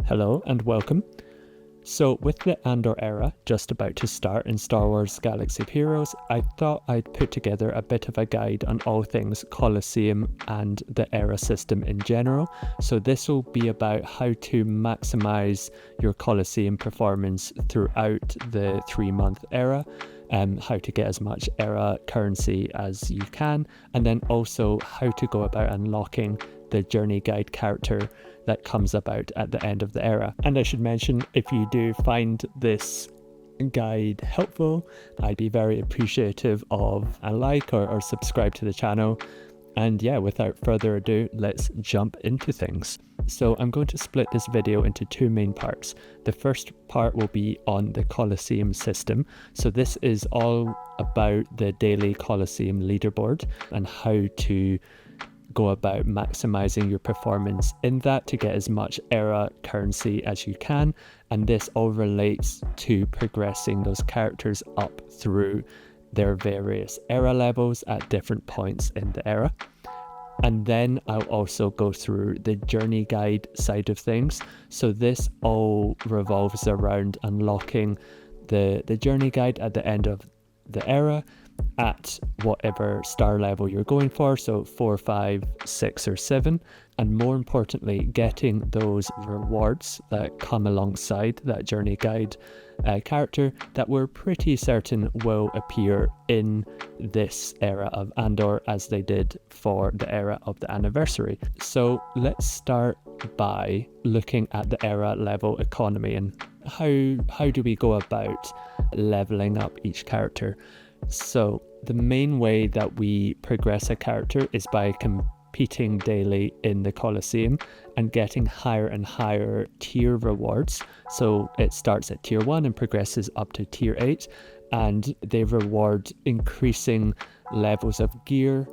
Hello and welcome. So with the Andor era just about to start in Star Wars Galaxy of Heroes, I thought I'd put together a bit of a guide on all things Coliseum and the era system in general. So this will be about how to maximize your Coliseum performance throughout the 3-month era, how to get as much era currency as you can, and then also how to go about unlocking the journey guide character that comes about at the end of the era. And I should mention, if you do find this guide helpful, I'd be very appreciative of a like or subscribe to the channel. And yeah, without further ado, let's jump into things. So I'm going to split this video into two main parts. The first part will be on the Coliseum system. So this is all about the daily Coliseum leaderboard and how to go about maximizing your performance in that to get as much era currency as you can. And this all relates to progressing those characters up through their various era levels at different points in the era. And then I'll also go through the journey guide side of things. So this all revolves around unlocking the journey guide at the end of the era at whatever star level you're going for, so 4, 5, 6 or 7, and more importantly getting those rewards that come alongside that journey guide character that we're pretty certain will appear in this era of Andor as they did for the era of the anniversary. So let's start by looking at the era level economy and how do we go about leveling up each character. So the main way that we progress a character is by competing daily in the Coliseum and getting higher and higher tier rewards. So it starts at tier 1 and progresses up to tier 8, and they reward increasing levels of gear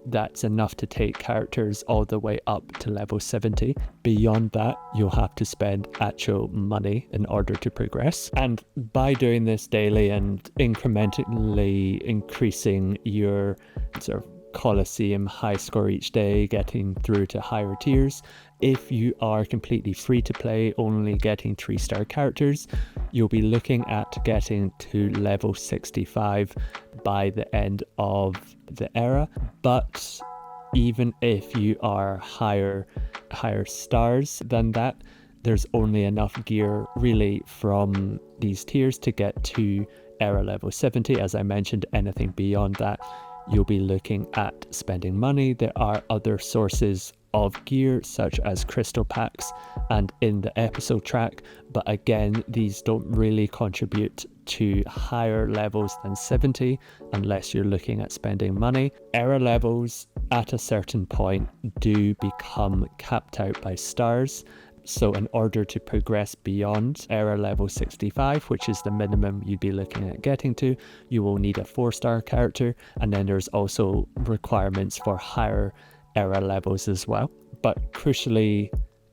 that's enough to take characters all the way up to level 70. Beyond that, you'll have to spend actual money in order to progress, and by doing this daily and incrementally increasing your sort of Coliseum high score each day, getting through to higher tiers, if you are completely free to play, only getting 3-star characters, you'll be looking at getting to level 65 by the end of the era. But even if you are higher stars than that, there's only enough gear really from these tiers to get to era level 70. As I mentioned, anything beyond that, you'll be looking at spending money. There are other sources of gear such as crystal packs and in the episode track, but again, these don't really contribute to higher levels than 70 unless you're looking at spending money. Era levels at a certain point do become capped out by stars. So in order to progress beyond era level 65, which is the minimum you'd be looking at getting to, you will need a 4-star character, and then there's also requirements for higher era levels as well. But crucially,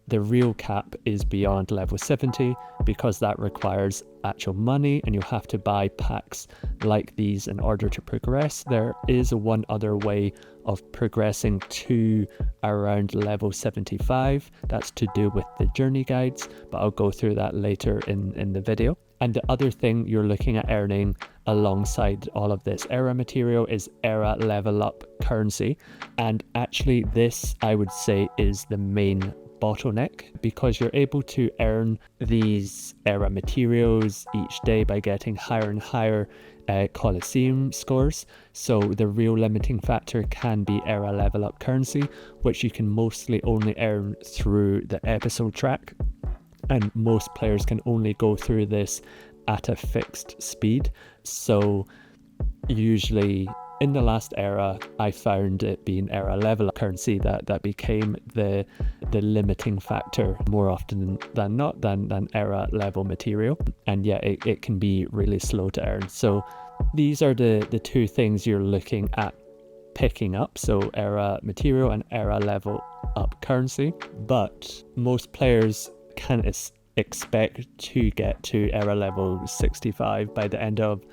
the real cap is beyond level 70 because that requires actual money and you'll have to buy packs like these in order to progress. There is one other way of progressing to around level 75. That's to do with the journey guides, but I'll go through that later in the video. And the other thing you're looking at earning alongside all of this era material is era level up currency. And actually this, I would say, is the main bottleneck, because you're able to earn these era materials each day by getting higher and higher Coliseum scores. So the real limiting factor can be era level up currency, which you can mostly only earn through the episode track, and most players can only go through this at a fixed speed. So usually in the last era, I found it being era level currency that became the limiting factor more often than not than era level material. And yeah, it can be really slow to earn. So these are the two things you're looking at picking up, so era material and era level up currency. But most players can expect to get to era level 65 by the end of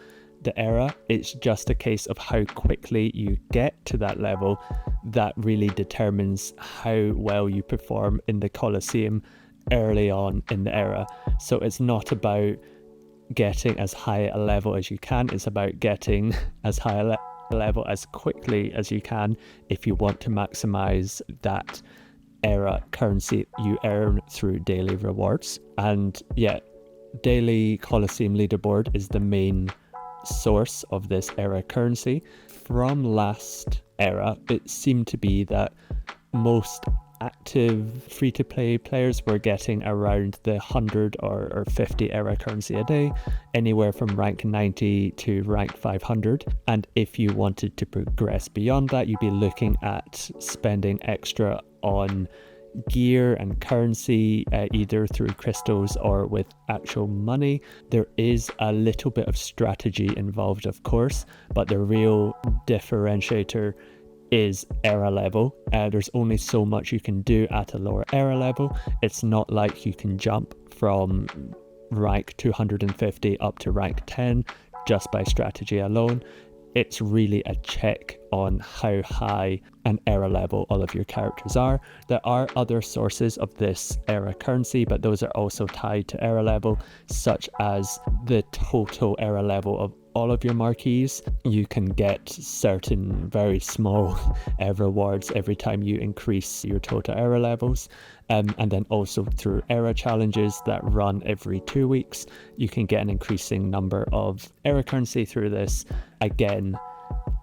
the era. It's just a case of how quickly you get to that level that really determines how well you perform in the Coliseum early on in the era. So it's not about getting as high a level as you can, it's about getting as high a level as quickly as you can if you want to maximize that era currency you earn through daily rewards. And yeah, daily Coliseum leaderboard is the main source of this era currency. From last era, it seemed to be that most active free-to-play players were getting around the 100 or 50 era currency a day, anywhere from rank 90 to rank 500. And if you wanted to progress beyond that, you'd be looking at spending extra on gear and currency, either through crystals or with actual money. There is a little bit of strategy involved, of course, but the real differentiator is era level. There's only so much you can do at a lower era level. It's not like you can jump from rank 250 up to rank 10 just by strategy alone. It's really a check on how high an era level all of your characters are. There are other sources of this era currency, but those are also tied to era level, such as the total era level of all of your marquees. You can get certain very small rewards every time you increase your total era levels. And then also through era challenges that run every 2 weeks, you can get an increasing number of era currency through this. Again,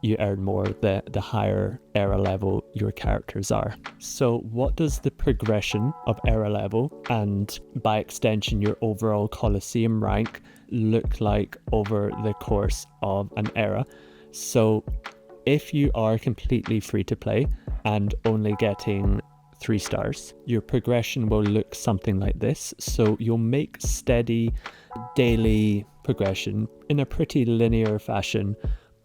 you earn more the higher era level your characters are. So what does the progression of era level, and by extension your overall Coliseum rank, look like over the course of an era? So if you are completely free to play and only getting 3 stars, your progression will look something like this. So you'll make steady daily progression in a pretty linear fashion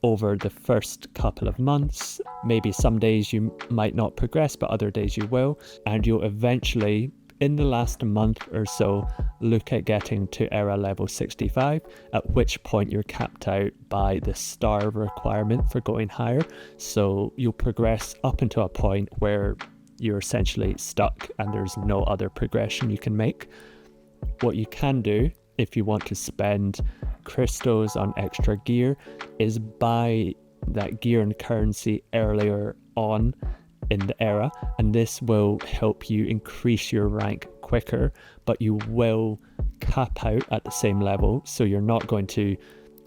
over the first couple of months. Maybe some days you might not progress, but other days you will, and you'll eventually, in the last month or so, look at getting to era level 65, at which point you're capped out by the star requirement for going higher. So you'll progress up until a point where you're essentially stuck and there's no other progression you can make. What you can do if you want to spend crystals on extra gear is buy that gear and currency earlier on in the era, and this will help you increase your rank quicker, but you will cap out at the same level. So you're not going to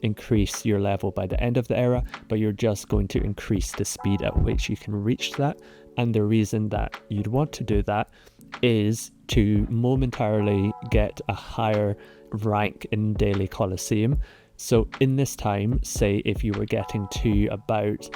increase your level by the end of the era, but you're just going to increase the speed at which you can reach that. And the reason that you'd want to do that is to momentarily get a higher rank in daily Coliseum. So in this time, say if you were getting to about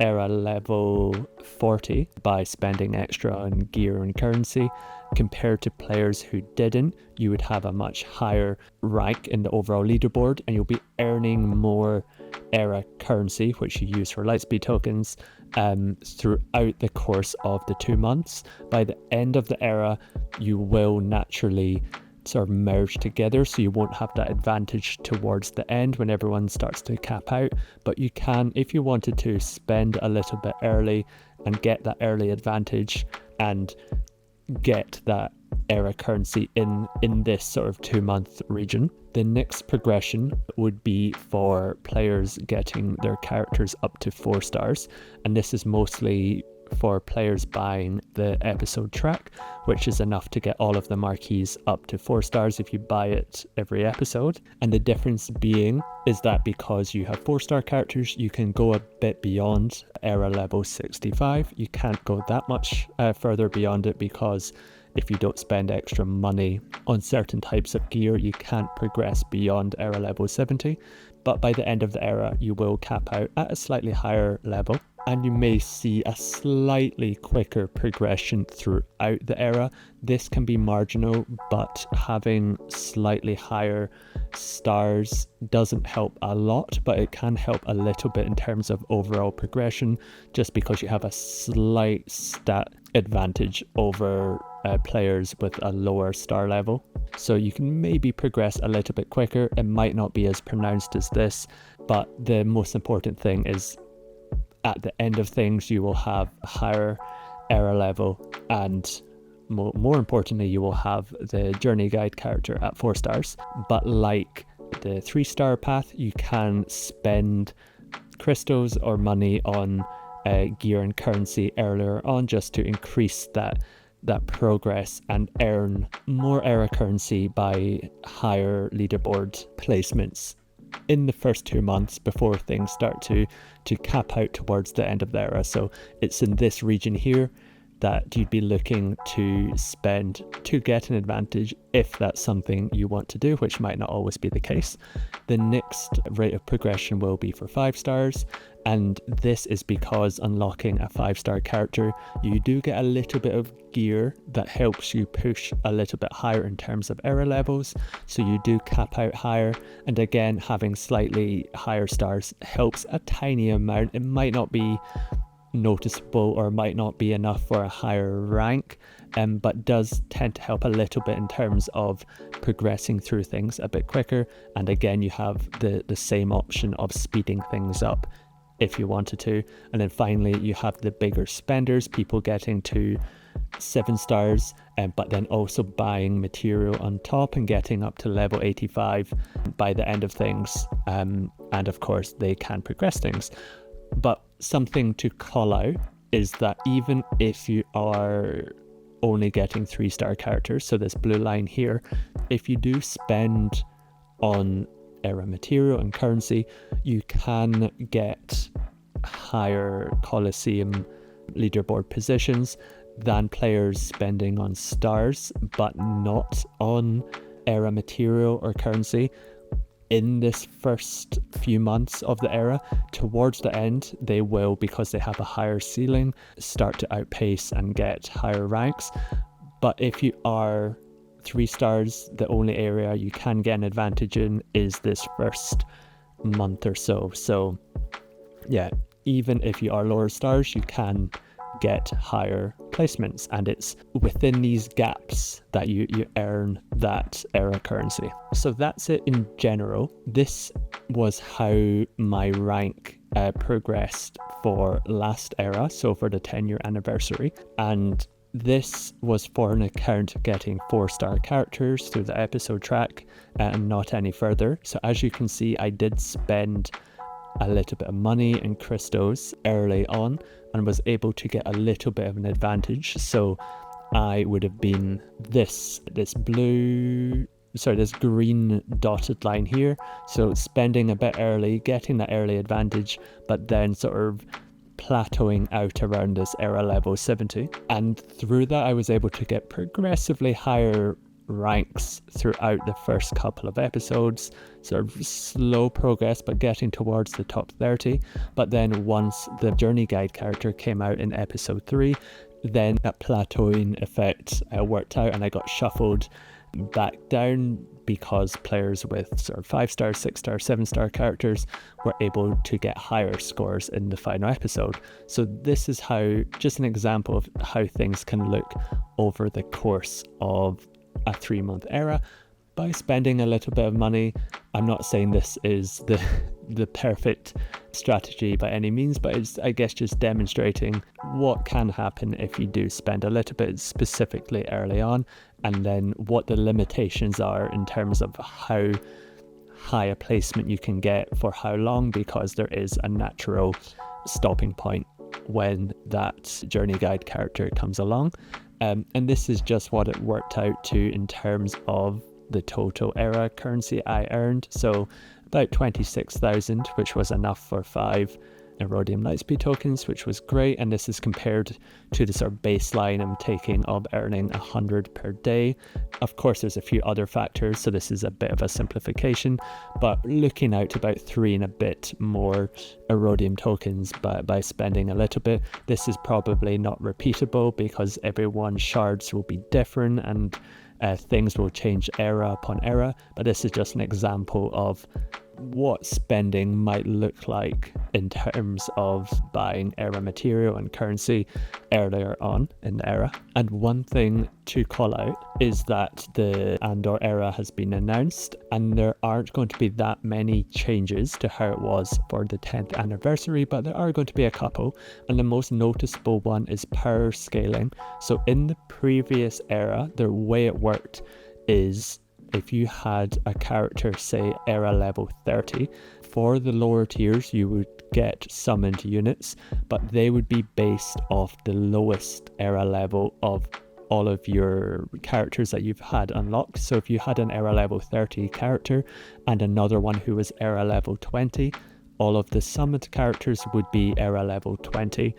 era level 40 by spending extra on gear and currency, compared to players who didn't, you would have a much higher rank in the overall leaderboard, and you'll be earning more era currency, which you use for lightspeed tokens, throughout the course of the 2 months. By the end of the era, you will naturally sort of merge together, so you won't have that advantage towards the end when everyone starts to cap out. But you can, if you wanted to, spend a little bit early and get that early advantage and get that era currency in this sort of 2 month region. The next progression would be for players getting their characters up to 4 stars, and this is mostly for players buying the episode track, which is enough to get all of the marquees up to 4 stars if you buy it every episode. And the difference being is that because you have 4-star characters, you can go a bit beyond era level 65. You can't go that much further beyond it, because if you don't spend extra money on certain types of gear, you can't progress beyond era level 70. But by the end of the era, you will cap out at a slightly higher level, and you may see a slightly quicker progression throughout the era. This can be marginal, but having slightly higher stars doesn't help a lot, but it can help a little bit in terms of overall progression, just because you have a slight stat advantage over players with a lower star level. So you can maybe progress a little bit quicker. It might not be as pronounced as this, but the most important thing is at the end of things you will have a higher era level and more importantly, you will have the journey guide character at 4 stars. But like the 3-star path, you can spend crystals or money on gear and currency earlier on, just to increase that progress and earn more era currency by higher leaderboard placements in the first 2 months before things start to cap out towards the end of the era. So it's in this region here that you'd be looking to spend to get an advantage, if that's something you want to do, which might not always be the case. The next rate of progression will be for 5 stars, and this is because unlocking a 5-star character, you do get a little bit of gear that helps you push a little bit higher in terms of era levels, so you do cap out higher. And again, having slightly higher stars helps a tiny amount. It might not be noticeable or might not be enough for a higher rank, but does tend to help a little bit in terms of progressing through things a bit quicker. And again, you have the same option of speeding things up if you wanted to. And then finally, you have the bigger spenders, people getting to 7 stars, but then also buying material on top and getting up to level 85 by the end of things. And of course, they can progress things. But something to call out is that even if you are only getting 3-star characters, so this blue line here, if you do spend on era material and currency, you can get higher Coliseum leaderboard positions than players spending on stars but not on era material or currency. In this first few months of the era, towards the end, they will, because they have a higher ceiling, start to outpace and get higher ranks. But if you are 3 stars, the only area you can get an advantage in is this first month or so. So yeah, even if you are lower stars, you can get higher placements, and it's within these gaps that you earn that era currency. So that's it in general. This was how my rank progressed for last era, so for the 10-year anniversary, and this was for an account getting 4-star characters through the episode track and not any further. So as you can see, I did spend a little bit of money and crystals early on and was able to get a little bit of an advantage. So I would have been this green dotted line here. So spending a bit early, getting that early advantage, but then sort of plateauing out around this era level 70. And through that, I was able to get progressively higher ranks throughout the first couple of episodes, sort of slow progress but getting towards the top 30. But then once the journey guide character came out in episode 3, then that plateauing effect worked out and I got shuffled back down, because players with sort of 5-star, 6-star, 7-star characters were able to get higher scores in the final episode. So this is how, just an example of how things can look over the course of a 3-month era by spending a little bit of money. I'm not saying this is the perfect strategy by any means, but it's, I guess, just demonstrating what can happen if you do spend a little bit specifically early on, and then what the limitations are in terms of how high a placement you can get for how long, because there is a natural stopping point when that journey guide character comes along. And this is just what it worked out to in terms of the total era currency I earned. So about 26,000, which was enough for 5 Erodium Lightspeed tokens, which was great. And this is compared to the sort of baseline I'm taking of earning 100 per day. Of course, there's a few other factors, so this is a bit of a simplification, but looking out to about 3 and a bit more Erodium tokens by spending a little bit. This is probably not repeatable because everyone's shards will be different and things will change era upon era, but this is just an example of what spending might look like in terms of buying era material and currency earlier on in the era. And one thing to call out is that the Andor era has been announced, and there aren't going to be that many changes to how it was for the 10th anniversary, but there are going to be a couple, and the most noticeable one is power scaling. So in the previous era, the way it worked is if you had a character, say era level 30, for the lower tiers you would get summoned units, but they would be based off the lowest era level of all of your characters that you've had unlocked. So if you had an era level 30 character and another one who was era level 20, all of the summoned characters would be era level 20.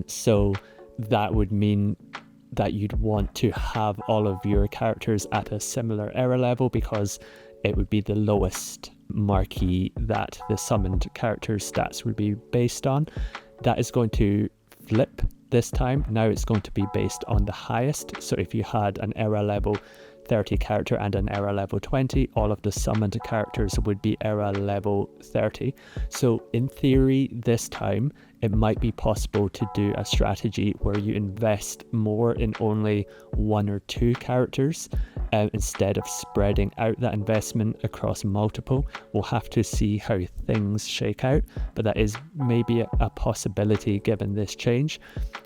So that would mean that you'd want to have all of your characters at a similar era level, because it would be the lowest marquee that the summoned characters' stats would be based on. That is going to flip this time. Now it's going to be based on the highest. So if you had an era level 30 character and an era level 20, all of the summoned characters would be era level 30. So in theory, this time it might be possible to do a strategy where you invest more in only one or two characters instead of spreading out that investment across multiple. We'll have to see how things shake out, but that is maybe a possibility given this change,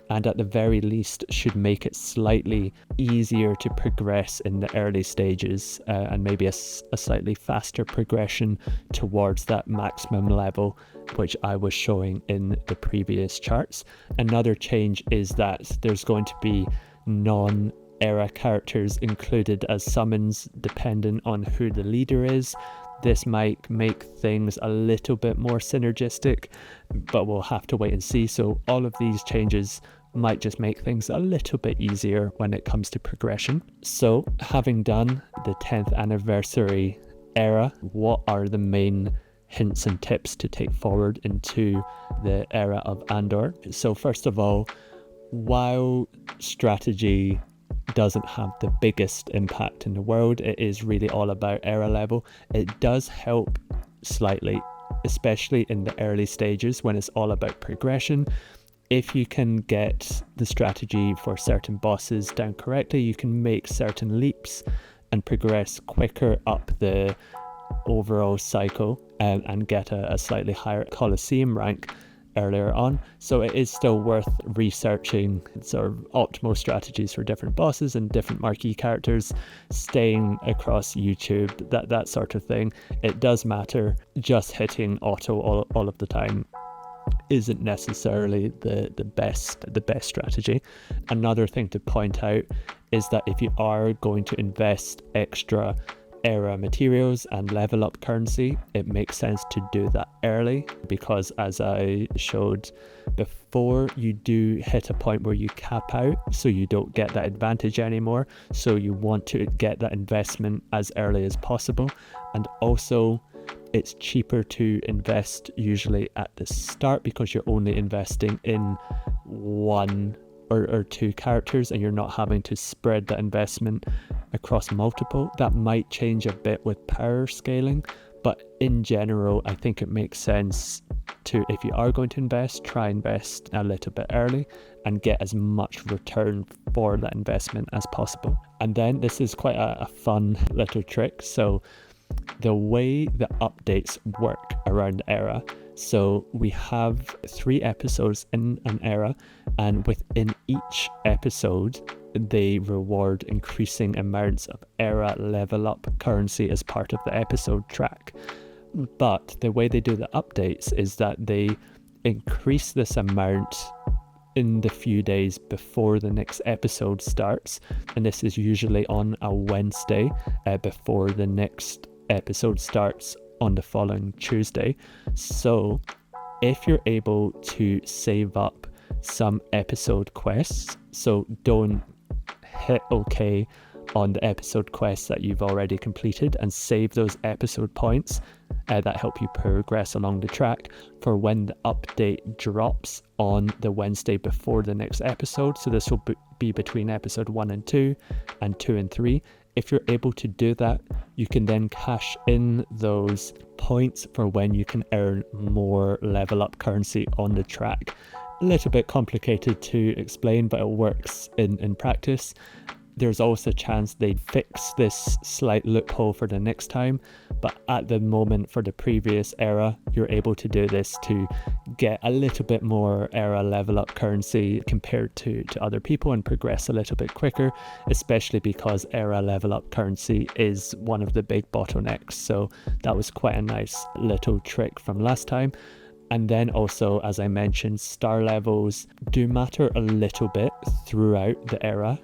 and at the very least should make it slightly easier to progress in the early stages, and maybe a slightly faster progression towards that maximum level which I was showing in the previous charts. Another change is that there's going to be non-era characters included as summons dependent on who the leader is. This might make things a little bit more synergistic, but we'll have to wait and see. So all of these changes might just make things a little bit easier when it comes to progression. So having done the 10th anniversary era, what are the main hints and tips to take forward into the era of Andor? So first of all, while strategy doesn't have the biggest impact in the world, it is really all about era level. It does help slightly, especially in the early stages when it's all about progression. If you can get the strategy for certain bosses down correctly, you can make certain leaps and progress quicker up the overall cycle and get a slightly higher Coliseum rank earlier on. So it is still worth researching sort of optimal strategies for different bosses and different marquee characters, staying across YouTube, that sort of thing. It does matter. Just hitting auto all of the time isn't necessarily the best strategy. Another thing to point out is that if you are going to invest extra era materials and level up currency, it makes sense to do that early, because as I showed before, you do hit a point where you cap out, so you don't get that advantage anymore. So you want to get that investment as early as possible. And also it's cheaper to invest usually at the start, because you're only investing in one or two characters and you're not having to spread that investment across multiple. That might change a bit with power scaling, but in general I think it makes sense to, if you are going to invest, try invest a little bit early and get as much return for that investment as possible. And then this is quite a fun little trick. So the way the updates work around the era, so we have 3 episodes in an era, and within each episode they reward increasing amounts of era level up currency as part of the episode track. But the way they do the updates is that they increase this amount in the few days before the next episode starts, and this is usually on a Wednesday before the next episode starts on the following Tuesday. So if you're able to save up some episode quests, so don't hit OK on the episode quests that you've already completed, and save those episode points that help you progress along the track for when the update drops on the Wednesday before the next episode. So this will be between episode 1 and 2 and 2 and 3. if you're able to do that, you can then cash in those points for when you can earn more level up currency on the track. A little bit complicated to explain, but it works in practice. There's also a chance they'd fix this slight loophole for the next time, but at the moment for the previous era, you're able to do this to get a little bit more era level up currency compared to other people and progress a little bit quicker, especially because era level up currency is one of the big bottlenecks. So that was quite a nice little trick from last time. And then also, as I mentioned, star levels do matter a little bit throughout the era.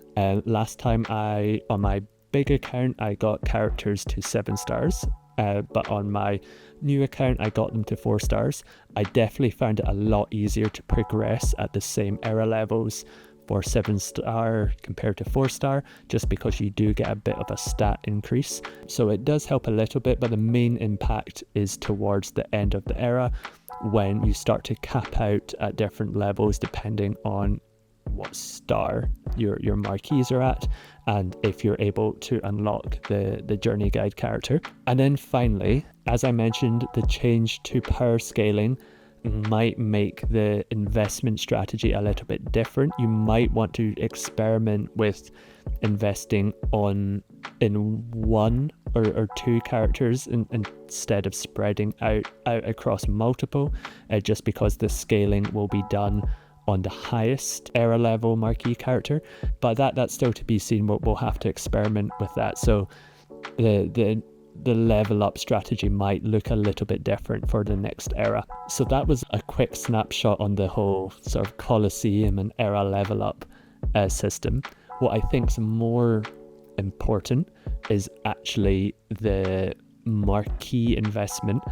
Last time on my big account, I got characters to 7 stars. But on my new account, I got them to 4 stars. I definitely found it a lot easier to progress at the same era levels for 7 star compared to 4 star, just because you do get a bit of a stat increase. So it does help a little bit, but the main impact is towards the end of the era, when you start to cap out at different levels depending on what star your marquees are at, and if you're able to unlock the journey guide character. And then finally, as I mentioned, the change to power scaling might make the investment strategy a little bit different. You might want to experiment with investing in 1 or 2 characters instead of spreading out across multiple, just because the scaling will be done on the highest era level marquee character. But that's still to be seen. We'll have to experiment with that. So the level up strategy might look a little bit different for the next era. So that was a quick snapshot on the whole sort of Coliseum and era level up system. What I think is more important is actually the marquee investment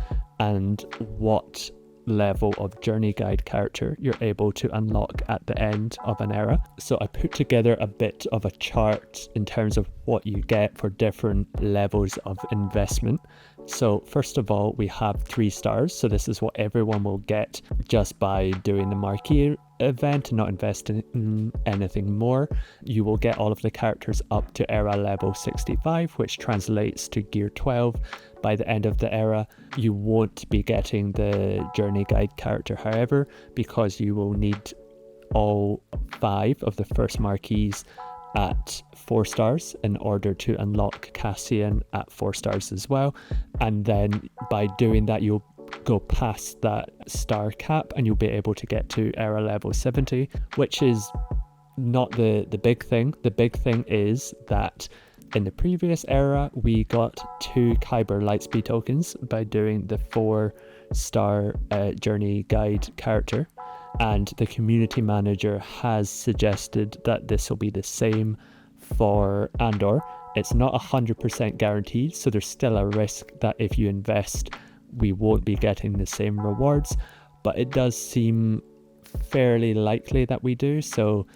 and what level of journey guide character you're able to unlock at the end of an era. So I put together a bit of a chart in terms of what you get for different levels of investment. So first of all, we have 3 stars. So this is what everyone will get just by doing the marquee event and not investing in anything more. You will get all of the characters up to era level 65, which translates to gear 12 by the end of the era. You won't be getting the journey guide character, however, because you will need all 5 of the first marquees at 4 stars in order to unlock Cassian at 4 stars as well. And then by doing that, you'll go past that star cap and you'll be able to get to era level 70, which is not the big thing. The big thing is that in the previous era, we got 2 Kyber Lightspeed tokens by doing the 4-star journey guide character, and the community manager has suggested that this will be the same for Andor. It's not 100% guaranteed, so there's still a risk that if you invest, we won't be getting the same rewards, but it does seem fairly likely that we do. So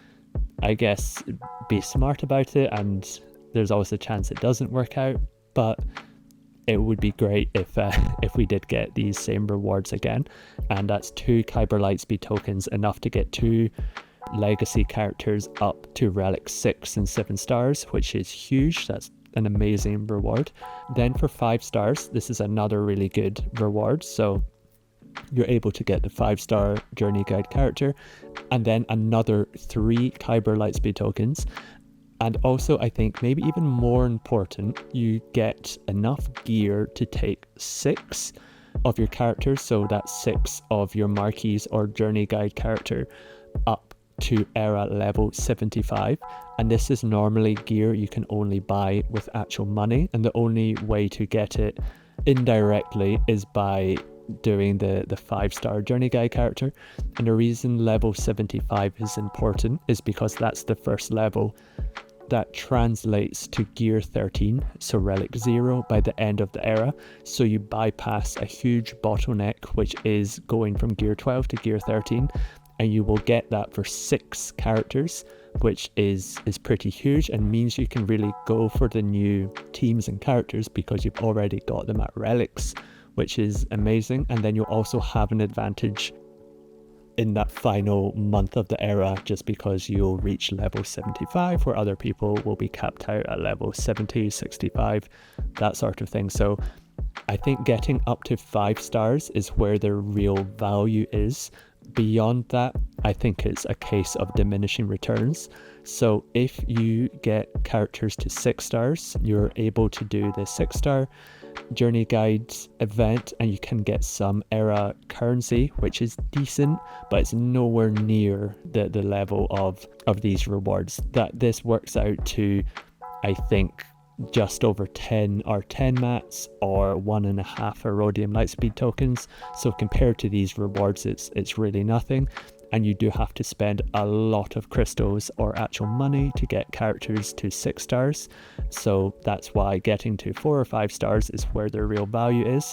I guess be smart about it, and there's always a chance it doesn't work out, but it would be great if we did get these same rewards again. And that's 2 Kyber Lightspeed tokens, enough to get 2 legacy characters up to relic 6 and 7 stars, which is huge. That's an amazing reward. Then for 5 stars, this is another really good reward. So you're able to get the 5-star journey guide character, and then another 3 Kyber Lightspeed tokens. And also, I think maybe even more important, you get enough gear to take 6 of your characters, so that's 6 of your marquees or journey guide character, up to era level 75. And this is normally gear you can only buy with actual money, and the only way to get it indirectly is by doing the 5-star journey guide character. And the reason level 75 is important is because that's the first level that translates to gear 13, so relic 0 by the end of the era. So you bypass a huge bottleneck, which is going from gear 12 to gear 13, and you will get that for 6 characters, which is pretty huge, and means you can really go for the new teams and characters because you've already got them at relics, which is amazing. And then you'll also have an advantage in that final month of the era, just because you'll reach level 75 where other people will be capped out at level 70, 65, that sort of thing. So I think getting up to 5 stars is where the real value is. Beyond that, I think it's a case of diminishing returns. So if you get characters to 6 stars, you're able to do the 6-star journey guide event, and you can get some era currency, which is decent, but it's nowhere near the level of these rewards. That this works out to, I think, just over 10 R10 mats or 1.5 Erodium Lightspeed tokens. So compared to these rewards, it's really nothing. And you do have to spend a lot of crystals or actual money to get characters to 6 stars. So that's why getting to 4 or 5 stars is where the real value is.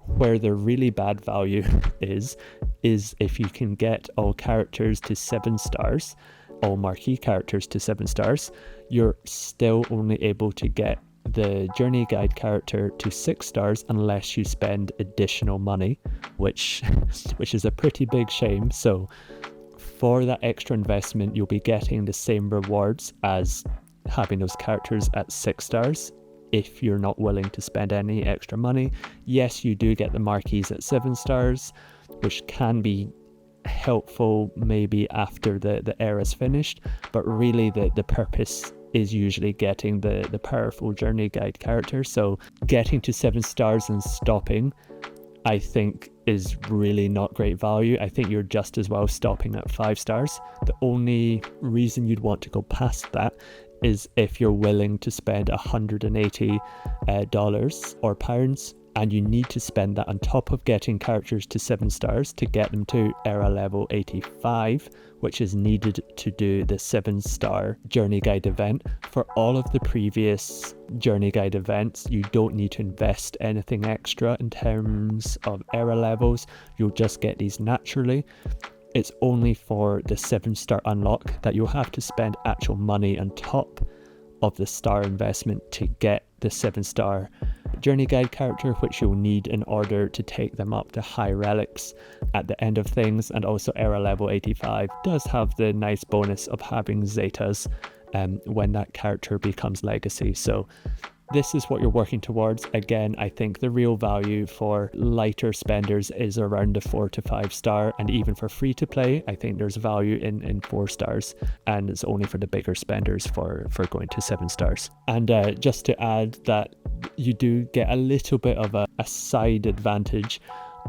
Where the really bad value is if you can get all characters to 7 stars, all marquee characters to 7 stars, you're still only able to get the journey guide character to 6 stars unless you spend additional money, which is a pretty big shame. So for that extra investment, you'll be getting the same rewards as having those characters at 6 stars if you're not willing to spend any extra money. Yes, you do get the marquees at 7 stars, which can be helpful maybe after the era's finished, but really the purpose is usually getting the powerful journey guide character. So getting to 7 stars and stopping, I think, is really not great value. I think you're just as well stopping at 5 stars. The only reason you'd want to go past that is if you're willing to spend $180 or pounds, and you need to spend that on top of getting characters to 7 stars to get them to era level 85, which is needed to do the 7-star journey guide event. For all of the previous journey guide events, you don't need to invest anything extra in terms of era levels. You'll just get these naturally. It's only for the 7-star unlock that you'll have to spend actual money on top of the star investment to get the 7-star journey guide character, which you'll need in order to take them up to high relics at the end of things. And also era level 85 does have the nice bonus of having Zetas when that character becomes legacy. So this is what you're working towards. Again, I think the real value for lighter spenders is around the 4 to 5 star, and even for free to play, I think there's value in 4 stars, and it's only for the bigger spenders for going to 7 stars. And just to add that you do get a little bit of a side advantage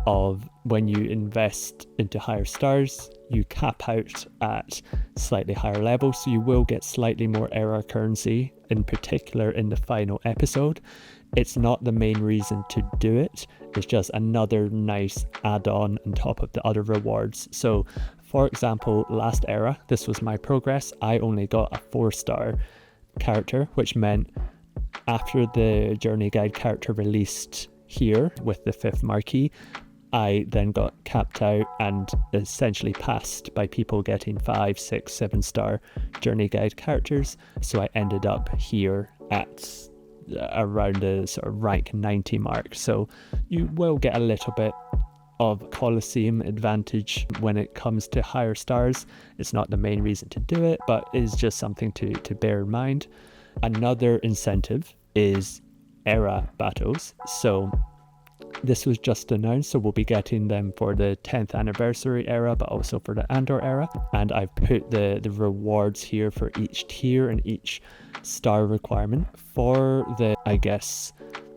of when you invest into higher stars, you cap out at slightly higher levels, so you will get slightly more era currency, in particular in the final episode. It's not the main reason to do it, it's just another nice add-on on top of the other rewards. So for example, last era, this was my progress, I only got a 4-star character, which meant after the journey guide character released here with the 5th marquee, I then got capped out and essentially passed by people getting 5, 6, 7-star journey guide characters. So I ended up here at around the sort of rank 90 mark. So you will get a little bit of Coliseum advantage when it comes to higher stars. It's not the main reason to do it, but it's just something to bear in mind. Another incentive is era battles. So this was just announced, so we'll be getting them for the 10th anniversary era, but also for the Andor era. And I've put the rewards here for each tier and each star requirement. For the, I guess,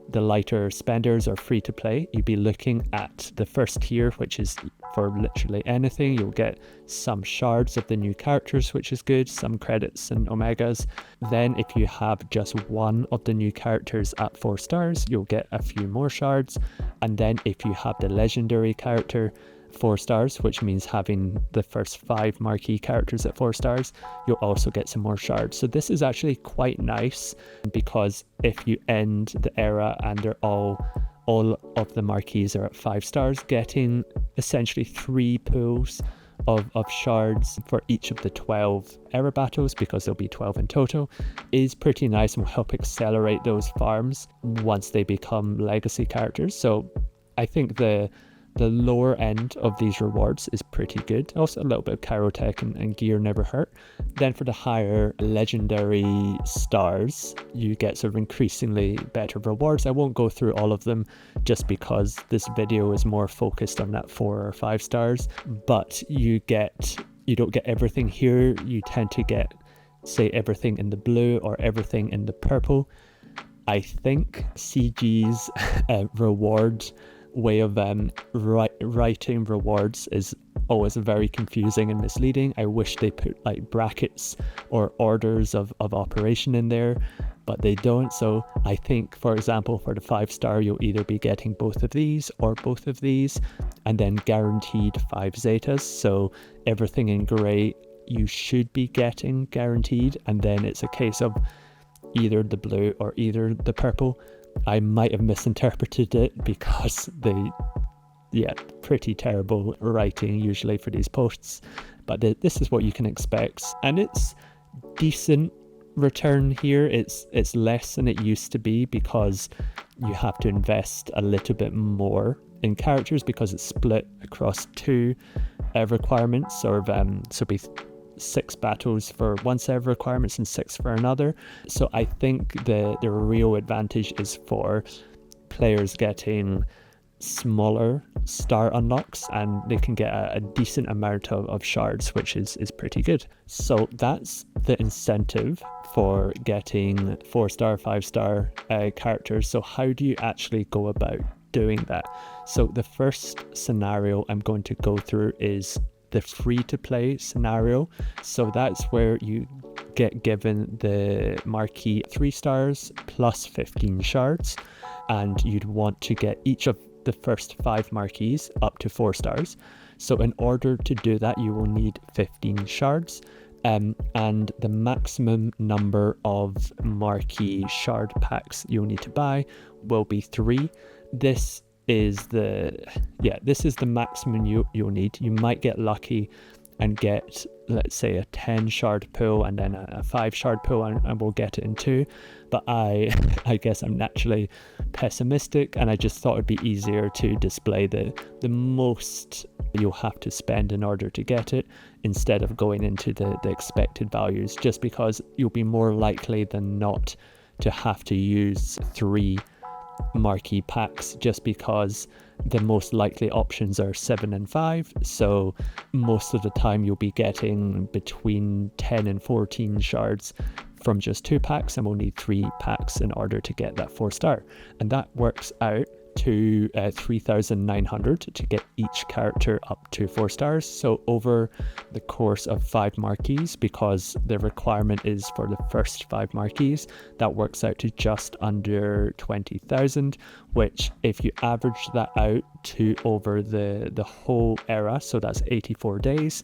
the lighter spenders or free to play, you'd be looking at the first tier, which is for literally anything. You'll get some shards of the new characters, which is good, some credits and omegas. Then if you have just one of the new characters at 4 stars, you'll get a few more shards. And then if you have the legendary character 4 stars, which means having the first 5 marquee characters at 4 stars, you'll also get some more shards. So this is actually quite nice, because if you end the era and they're all of the marquees are at 5 stars, getting essentially 3 pools of shards for each of the 12 era battles, because there'll be 12 in total, is pretty nice and will help accelerate those farms once they become legacy characters. So I think the the lower end of these rewards is pretty good. Also, a little bit of Kyrotech and gear never hurt. Then for the higher legendary stars, you get sort of increasingly better rewards. I won't go through all of them just because this video is more focused on that 4 or 5 stars, but you don't get everything here. You tend to get, say, everything in the blue or everything in the purple. I think CG's reward way of writing rewards is always very confusing and misleading. I wish they put like brackets or orders of operation in there, but they don't. So I think, for example, for the 5-star, you'll either be getting both of these or both of these, and then guaranteed 5 zetas. So everything in gray you should be getting guaranteed, and then it's a case of either the blue or either the purple. I might have misinterpreted it because pretty terrible writing usually for these posts, but this is what you can expect, and it's decent return here. It's less than it used to be because you have to invest a little bit more in characters because it's split across 2 requirements, or so be 6 battles for one set of requirements and 6 for another. So I think the real advantage is for players getting smaller star unlocks, and they can get a decent amount of shards, which is pretty good. So that's the incentive for getting 4-star, 5-star characters. So how do you actually go about doing that? So the first scenario I'm going to go through is the free-to-play scenario. So that's where you get given the Marquee 3 stars plus 15 shards, and you'd want to get each of the first 5 Marquees up to 4 stars. So in order to do that, you will need 15 shards, and the maximum number of Marquee shard packs you'll need to buy will be 3. This is the maximum you'll need. You might get lucky and get, let's say, a 10 shard pool and then a 5 shard pool, and we'll get it in 2. But I guess I'm naturally pessimistic, and I just thought it'd be easier to display the most you'll have to spend in order to get it, instead of going into the expected values, just because you'll be more likely than not to have to use 3 Marquee packs, just because the most likely options are 7 and 5. So most of the time you'll be getting between 10 and 14 shards from just 2 packs, and we'll need 3 packs in order to get that 4-star, and that works out to 3,900 to get each character up to 4 stars. So over the course of 5 Marquees, because the requirement is for the first 5 Marquees, that works out to just under 20,000, which if you average that out to over the whole era, so that's 84 days,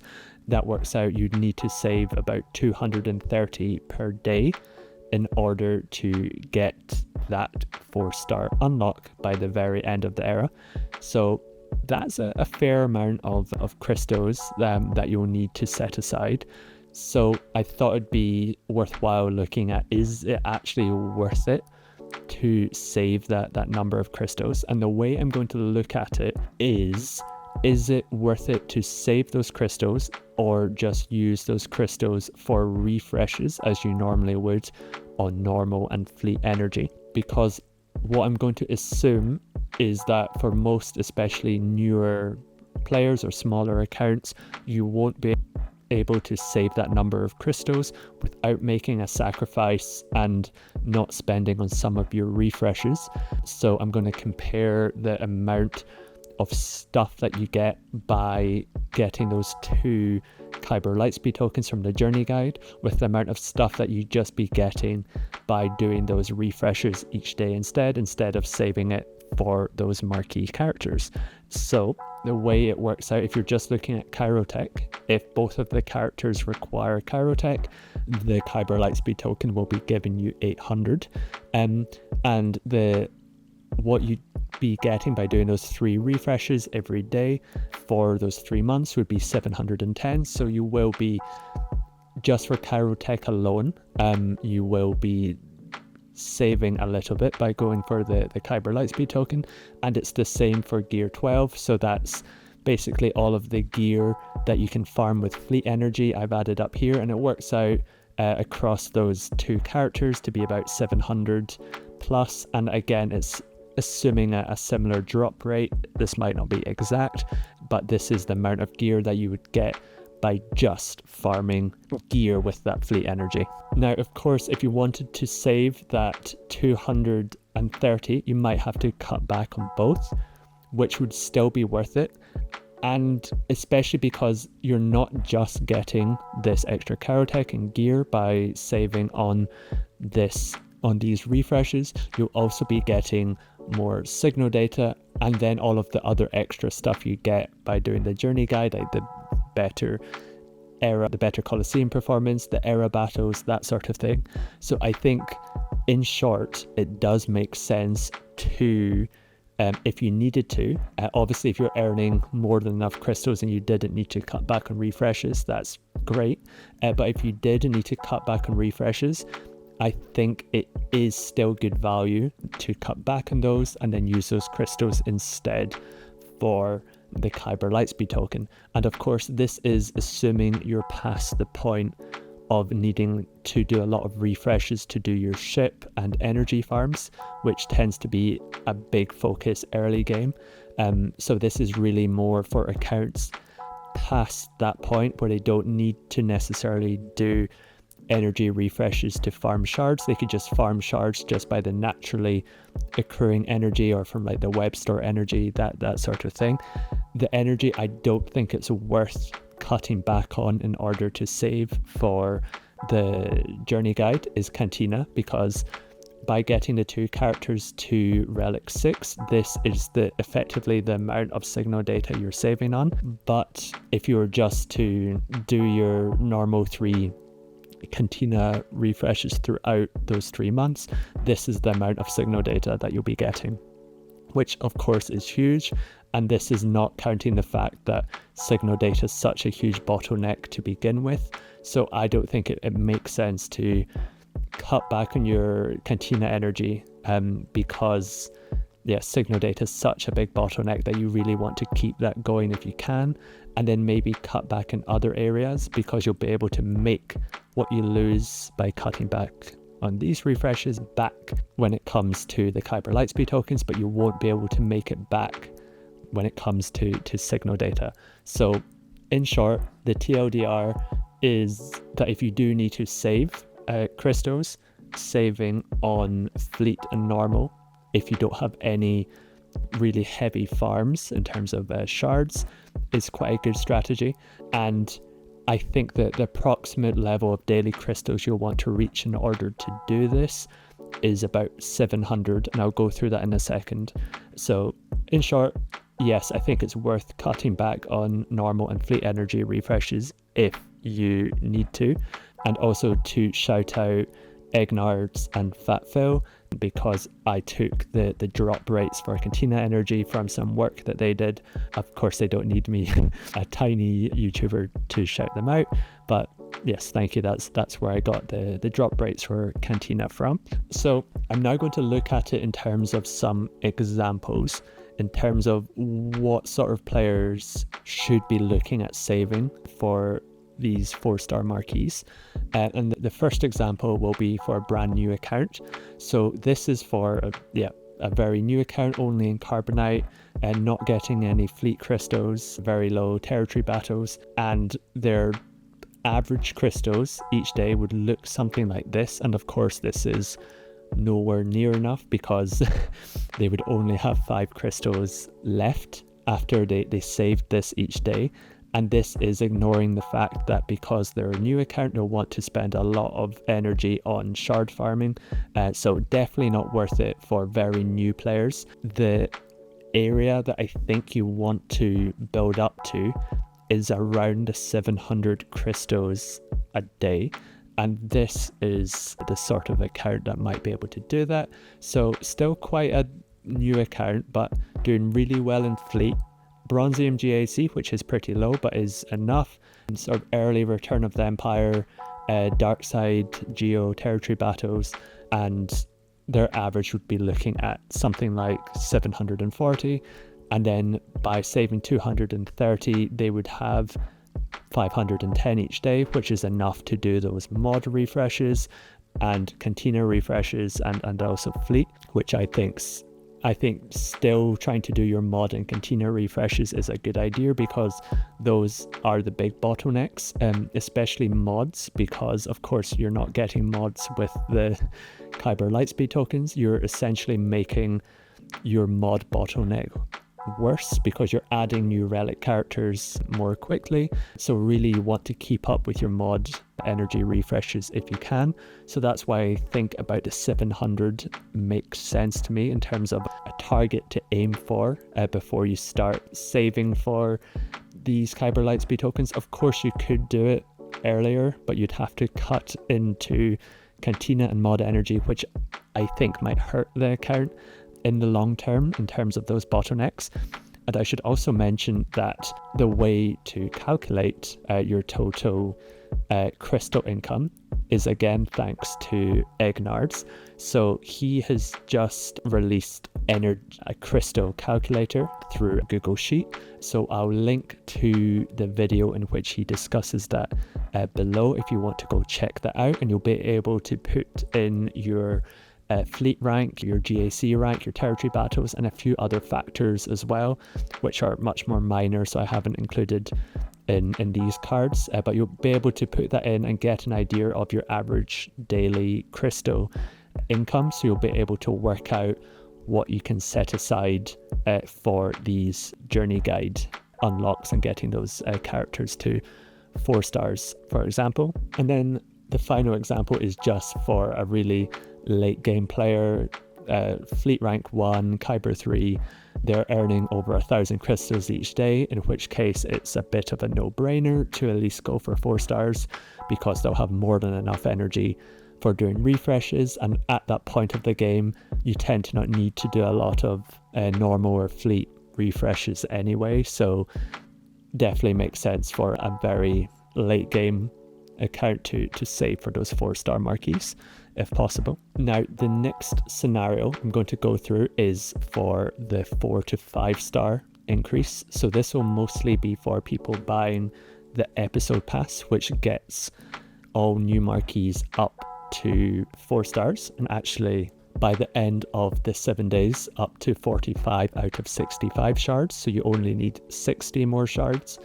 that works out you'd need to save about 230 per day in order to get that 4-star unlock by the very end of the era. So that's a fair amount of crystals that you'll need to set aside. So I thought it'd be worthwhile looking at, is it actually worth it to save that number of crystals? And the way I'm going to look at it is it worth it to save those crystals, or just use those crystals for refreshes as you normally would on normal and fleet energy? Because what I'm going to assume is that for most, especially newer players or smaller accounts, you won't be able to save that number of crystals without making a sacrifice and not spending on some of your refreshes. So I'm going to compare the amount of stuff that you get by getting those 2 Kyber Lightspeed tokens from the journey guide with the amount of stuff that you just be getting by doing those refreshes each day instead of saving it for those Marquee characters. So the way it works out, if you're just looking at Kyrotech, if both of the characters require Kyrotech, the Kyber Lightspeed token will be giving you 800, and what you'd be getting by doing those 3 refreshes every day for those 3 months would be 710. So you will be, just for Kyrotech alone, you will be saving a little bit by going for the Kyber Lightspeed token, and it's the same for gear 12. So that's basically all of the gear that you can farm with fleet energy I've added up here, and it works out across those two characters to be about 700 plus. And again, it's assuming a similar drop rate. This might not be exact, but this is the amount of gear that you would get by just farming gear with that fleet energy. Now, of course, if you wanted to save that 230, you might have to cut back on both, which would still be worth it. And especially because you're not just getting this extra Karotech and gear by saving on these refreshes, you'll also be getting more signal data, and then all of the other extra stuff you get by doing the journey guide, like the better Coliseum performance, the era battles, that sort of thing. So I think, in short, it does make sense to, if you needed to, obviously if you're earning more than enough crystals and you didn't need to cut back on refreshes, that's great. But if you did need to cut back on refreshes, I think it is still good value to cut back on those and then use those crystals instead for the Kyber Lightspeed token. And of course, this is assuming you're past the point of needing to do a lot of refreshes to do your ship and energy farms, which tends to be a big focus early game. So this is really more for accounts past that point where they don't need to necessarily do energy refreshes to farm shards. They could just farm shards just by the naturally accruing energy or from like the web store energy, that sort of thing. The energy, I don't think it's worth cutting back on in order to save for the journey guide is Cantina, because by getting the two characters to Relic 6, this is effectively the amount of signal data you're saving on. But if you were just to do your normal 3 Cantina refreshes throughout those 3 months, this is the amount of signal data that you'll be getting, which of course is huge. And this is not counting the fact that signal data is such a huge bottleneck to begin with. So I don't think it makes sense to cut back on your Cantina energy because signal data is such a big bottleneck that you really want to keep that going if you can, and then maybe cut back in other areas because you'll be able to make what you lose by cutting back on these refreshes back when it comes to the Kyber Lightspeed tokens, but you won't be able to make it back when it comes to signal data. So in short, the TLDR is that if you do need to save crystals, saving on fleet and normal, if you don't have any really heavy farms in terms of shards, is quite a good strategy. And I think that the approximate level of daily crystals you'll want to reach in order to do this is about 700, and I'll go through that in a second. So in short, yes, I think it's worth cutting back on normal and fleet energy refreshes if you need to. And also to shout out Egnards and Fat Phil, because I took the drop rates for Cantina energy from some work that they did. Of course, they don't need me, a tiny YouTuber, to shout them out, but yes, thank you. That's where I got the drop rates for Cantina from. So I'm now going to look at it in terms of some examples, in terms of what sort of players should be looking at saving for these 4-star marquees. And the first example will be for a brand new account. So this is for a very new account, only in Carbonite and not getting any fleet crystals, very low territory battles, and their average crystals each day would look something like this. And of course, this is nowhere near enough because they would only have 5 crystals left after they saved this each day. And this is ignoring the fact that because they're a new account, they'll want to spend a lot of energy on shard farming. So definitely not worth it for very new players. The area that I think you want to build up to is around the 700 crystals a day. And this is the sort of account that might be able to do that. So still quite a new account, but doing really well in fleet. Bronzium GAC, which is pretty low, but is enough. And sort of early Return of the Empire, Dark Side Geo territory battles, and their average would be looking at something like 740, and then by saving 230 they would have 510 each day, which is enough to do those mod refreshes and cantina refreshes and also fleet, which I think still trying to do your mod and cantina refreshes is a good idea, because those are the big bottlenecks, especially mods, because of course you're not getting mods with the Kyber Lightspeed tokens. You're essentially making your mod bottleneck worse because you're adding new relic characters more quickly. So really you want to keep up with your mod energy refreshes if you can. So that's why I think about the 700 makes sense to me in terms of a target to aim for before you start saving for these Kyber Lightspeed tokens. Of course you could do it earlier, but you'd have to cut into cantina and mod energy, which I think might hurt the account in the long term in terms of those bottlenecks. And I should also mention that the way to calculate your total crystal income is again thanks to Egnard's. So he has just released a crystal calculator through a Google Sheet. So I'll link to the video in which he discusses that below if you want to go check that out, and you'll be able to put in your fleet rank, your GAC rank, your territory battles, and a few other factors as well, which are much more minor, so I haven't included in these cards, but you'll be able to put that in and get an idea of your average daily crystal income, so you'll be able to work out what you can set aside for these journey guide unlocks and getting those characters to 4 stars, for example. And then the final example is just for a really late game player, fleet rank 1, Kyber 3, they're earning over 1,000 crystals each day, in which case it's a bit of a no-brainer to at least go for 4 stars, because they'll have more than enough energy for doing refreshes, and at that point of the game you tend to not need to do a lot of normal or fleet refreshes anyway, so definitely makes sense for a very late game account to save for those 4-star marquees if possible. Now the next scenario I'm going to go through is for the 4 to 5-star increase. So this will mostly be for people buying the episode pass, which gets all new marquees up to 4 stars, and actually by the end of the 7 days up to 45 out of 65 shards. So you only need 60 more shards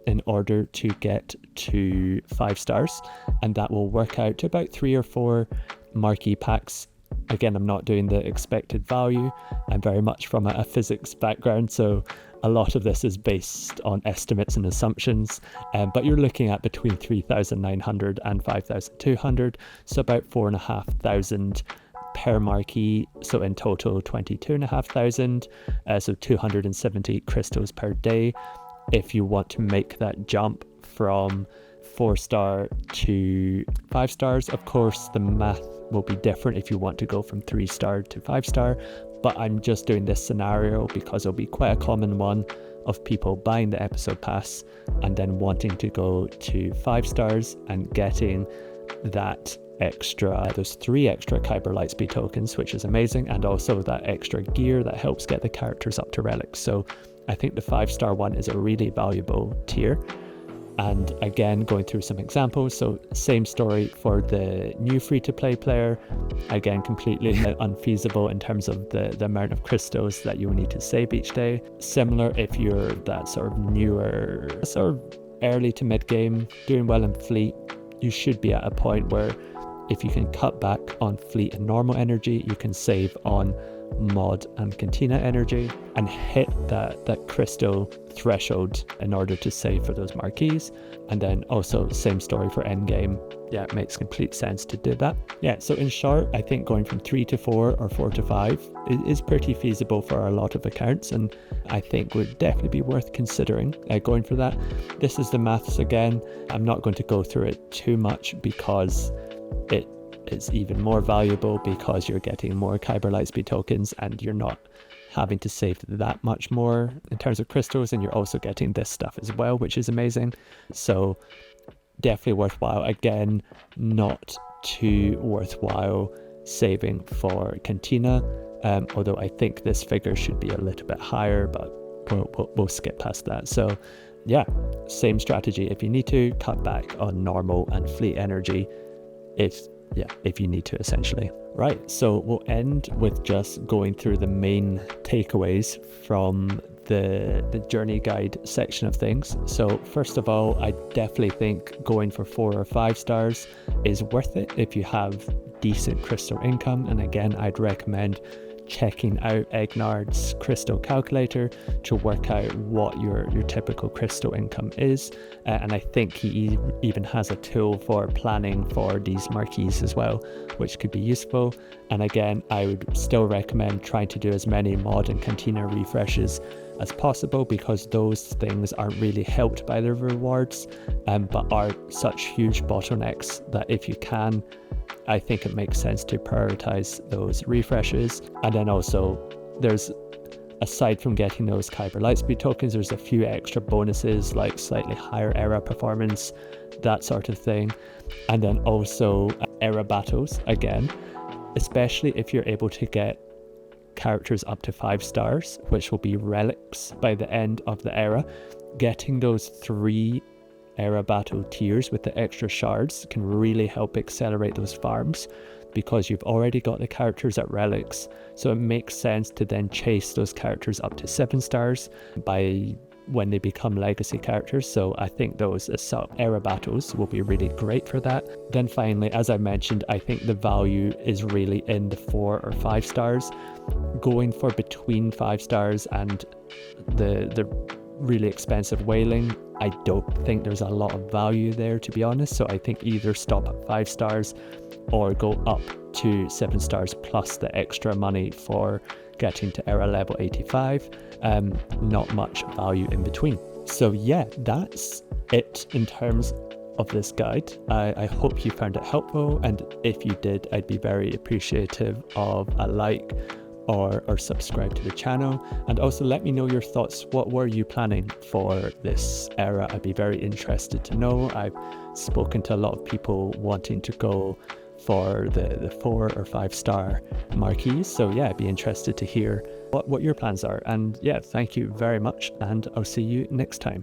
in order to get to 5 stars, and that will work out to about 3 or 4 marquee packs. Again, I'm not doing the expected value. I'm very much from a physics background, so a lot of this is based on estimates and assumptions, but you're looking at between 3,900 and 5,200, so about 4,500 per marquee, so in total 22,500, so 270 crystals per day. If you want to make that jump from 4-star to 5 stars, of course the math will be different if you want to go from 3-star to 5-star, but I'm just doing this scenario because it'll be quite a common one of people buying the episode pass and then wanting to go to 5 stars and getting that extra, those 3 extra Kyber Lightspeed tokens, which is amazing, and also that extra gear that helps get the characters up to relics. So I think the 5-star one is a really valuable tier. And again, going through some examples, so same story for the new free-to-play player, again completely unfeasible in terms of the amount of crystals that you will need to save each day. Similar if you're that sort of newer, sort of early to mid-game, doing well in fleet, you should be at a point where if you can cut back on fleet and normal energy, you can save on mod and cantina energy and hit that crystal threshold in order to save for those marquees. And then also same story for endgame. Yeah, it makes complete sense to do that. Yeah, so in short, I think going from 3 to 4 or 4 to 5 is pretty feasible for a lot of accounts, and I think would definitely be worth considering going for that. This is the maths again. I'm not going to go through it too much because it is even more valuable because you're getting more Kyber Lightspeed tokens and you're not having to save that much more in terms of crystals, and you're also getting this stuff as well, which is amazing. So definitely worthwhile. Again, not too worthwhile saving for Cantina, although I think this figure should be a little bit higher, but we'll skip past that. So yeah, same strategy. If you need to, cut back on normal and fleet energy if you need to, essentially. Right, so we'll end with just going through the main takeaways from the journey guide section of things. So first of all, I definitely think going for 4 or 5 stars is worth it if you have decent crystal income. And again, I'd recommend checking out Egnard's crystal calculator to work out what your typical crystal income is, and I think he even has a tool for planning for these marquees as well, which could be useful. And again, I would still recommend trying to do as many mod and Cantina refreshes as possible, because those things aren't really helped by the rewards, but are such huge bottlenecks that if you can, I think it makes sense to prioritize those refreshes. And then also, there's, aside from getting those Kyber Lightspeed tokens, there's a few extra bonuses like slightly higher era performance, that sort of thing. And then also era battles, again, especially if you're able to get characters up to 5 stars, which will be relics by the end of the era. Getting those 3 era battle tiers with the extra shards can really help accelerate those farms, because you've already got the characters at relics, so it makes sense to then chase those characters up to 7 stars by when they become legacy characters. So I think those era battles will be really great for that. Then finally, as I mentioned, I think the value is really in the 4 or 5 stars. Going for between 5 stars and the really expensive whaling, I don't think there's a lot of value there, to be honest. So I think either stop at 5 stars or go up to 7 stars plus the extra money for getting to era level 85. Not much value in between. So yeah, that's it in terms of this guide. I hope you found it helpful, and if you did, I'd be very appreciative of a like or subscribe to the channel. And also let me know your thoughts. What were you planning for this era? I'd be very interested to know. I've spoken to a lot of people wanting to go for the 4 or 5 star marquees, so yeah, I'd be interested to hear what your plans are. And yeah, thank you very much, and I'll see you next time.